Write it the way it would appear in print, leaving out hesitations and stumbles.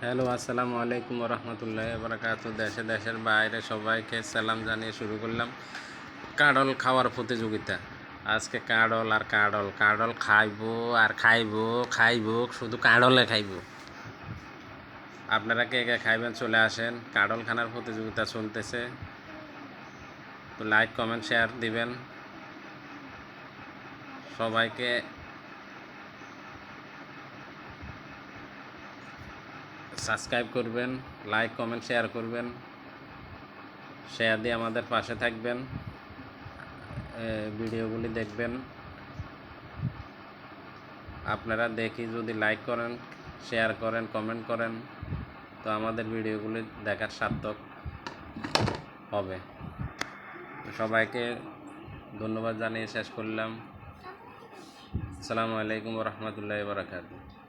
Hello, আসসালামু আলাইকুম রহমতুল্লাহি বারাকাতু। দেশের বাইরে সবাইকে সালাম জানিয়ে শুরু করলাম কাডল খাওয়ার প্রতিযোগিতা। আজকে কাডল আর কাডল কাডল খাইবো আর খাইবো শুধু কাডলে খাইবো। আপনারা কে কে খাইবেন চলে আসেন। কাডল খানার প্রতিযোগিতা চলতেছে, তো লাইক কমেন্ট শেয়ার দিবেন। সবাইকে সাবস্ক্রাইব করবেন, লাইক কমেন্ট শেয়ার করবেন, শেয়ার দিয়ে আমাদের পাশে থাকবেন, ভিডিওগুলি দেখবেন। আপনারা দেখি যদি লাইক করেন, শেয়ার করেন, কমেন্ট করেন, তো আমাদের ভিডিওগুলি দেখার সার্থক হবে। সবাইকে ধন্যবাদ জানিয়ে শেষ করলাম। আসসালামু আলাইকুম রহমতুল্লাহি বারাকাতুহু।